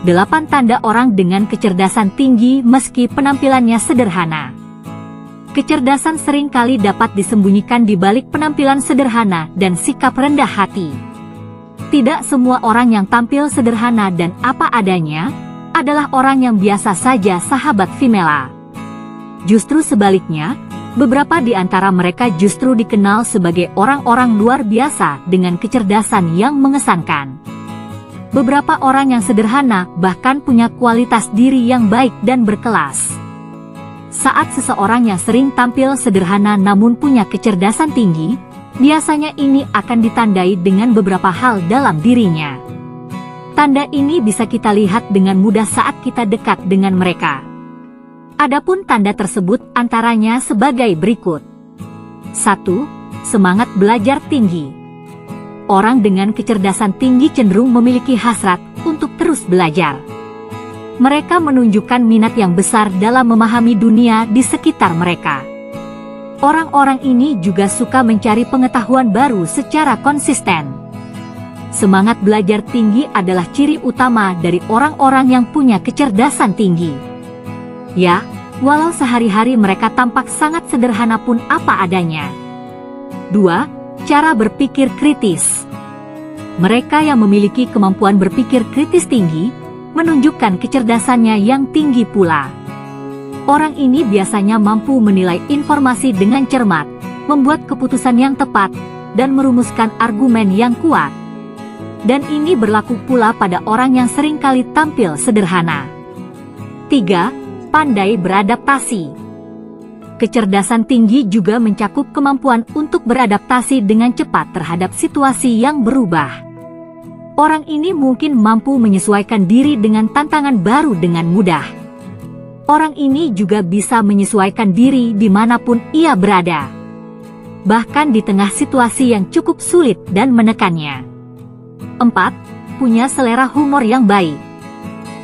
8 tanda orang dengan kecerdasan tinggi meski penampilannya sederhana. Kecerdasan seringkali dapat disembunyikan di balik penampilan sederhana dan sikap rendah hati. Tidak semua orang yang tampil sederhana dan apa adanya adalah orang yang biasa saja, sahabat Femela. Justru sebaliknya, beberapa di antara mereka justru dikenal sebagai orang-orang luar biasa dengan kecerdasan yang mengesankan. Beberapa orang yang sederhana bahkan punya kualitas diri yang baik dan berkelas. Saat seseorang yang sering tampil sederhana namun punya kecerdasan tinggi, biasanya ini akan ditandai dengan beberapa hal dalam dirinya. Tanda ini bisa kita lihat dengan mudah saat kita dekat dengan mereka. Adapun tanda tersebut antaranya sebagai berikut. 1. Semangat belajar tinggi. Orang dengan kecerdasan tinggi cenderung memiliki hasrat untuk terus belajar. Mereka menunjukkan minat yang besar dalam memahami dunia di sekitar mereka. Orang-orang ini juga suka mencari pengetahuan baru secara konsisten. Semangat belajar tinggi adalah ciri utama dari orang-orang yang punya kecerdasan tinggi. Ya, walau sehari-hari mereka tampak sangat sederhana pun apa adanya. 2. Cara berpikir kritis. Mereka yang memiliki kemampuan berpikir kritis tinggi, menunjukkan kecerdasannya yang tinggi pula. Orang ini biasanya mampu menilai informasi dengan cermat, membuat keputusan yang tepat, dan merumuskan argumen yang kuat. Dan ini berlaku pula pada orang yang seringkali tampil sederhana. 3. Pandai beradaptasi. Kecerdasan tinggi juga mencakup kemampuan untuk beradaptasi dengan cepat terhadap situasi yang berubah. Orang ini mungkin mampu menyesuaikan diri dengan tantangan baru dengan mudah. Orang ini juga bisa menyesuaikan diri dimanapun ia berada, bahkan di tengah situasi yang cukup sulit dan menekannya. 4. Punya selera humor yang baik.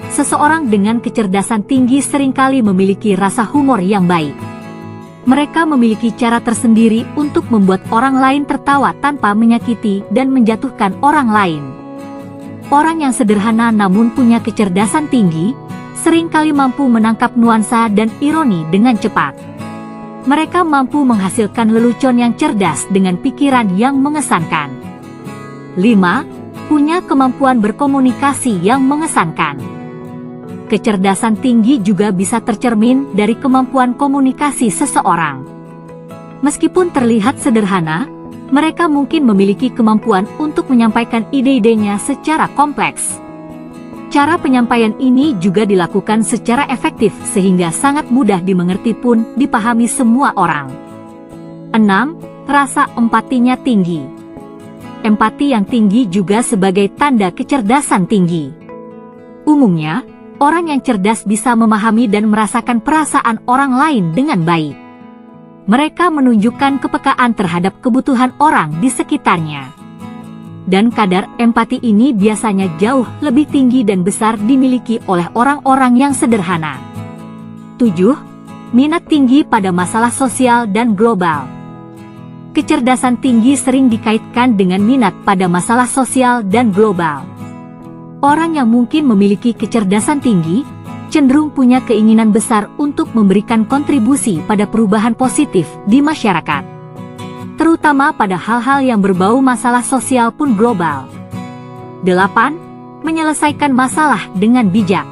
Seseorang dengan kecerdasan tinggi seringkali memiliki rasa humor yang baik. Mereka memiliki cara tersendiri untuk membuat orang lain tertawa tanpa menyakiti dan menjatuhkan orang lain. Orang yang sederhana namun punya kecerdasan tinggi, seringkali mampu menangkap nuansa dan ironi dengan cepat. Mereka mampu menghasilkan lelucon yang cerdas dengan pikiran yang mengesankan. 5. Punya kemampuan berkomunikasi yang mengesankan. Kecerdasan tinggi juga bisa tercermin dari kemampuan komunikasi seseorang. Meskipun terlihat sederhana, mereka mungkin memiliki kemampuan untuk menyampaikan ide-idenya secara kompleks. Cara penyampaian ini juga dilakukan secara efektif sehingga sangat mudah dimengerti pun dipahami semua orang. 6. Rasa empatinya tinggi. Empati yang tinggi juga sebagai tanda kecerdasan tinggi. Umumnya, orang yang cerdas bisa memahami dan merasakan perasaan orang lain dengan baik. Mereka menunjukkan kepekaan terhadap kebutuhan orang di sekitarnya. Dan kadar empati ini biasanya jauh lebih tinggi dan besar dimiliki oleh orang-orang yang sederhana. 7. Minat tinggi pada masalah sosial dan global. Kecerdasan tinggi sering dikaitkan dengan minat pada masalah sosial dan global. Orang yang mungkin memiliki kecerdasan tinggi, cenderung punya keinginan besar untuk memberikan kontribusi pada perubahan positif di masyarakat. Terutama pada hal-hal yang berbau masalah sosial pun global. 8. Menyelesaikan masalah dengan bijak.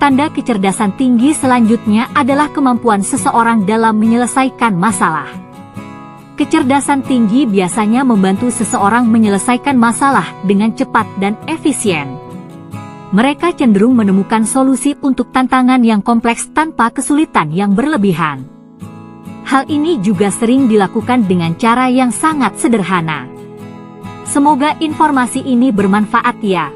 Tanda kecerdasan tinggi selanjutnya adalah kemampuan seseorang dalam menyelesaikan masalah. Kecerdasan tinggi biasanya membantu seseorang menyelesaikan masalah dengan cepat dan efisien. Mereka cenderung menemukan solusi untuk tantangan yang kompleks tanpa kesulitan yang berlebihan. Hal ini juga sering dilakukan dengan cara yang sangat sederhana. Semoga informasi ini bermanfaat ya.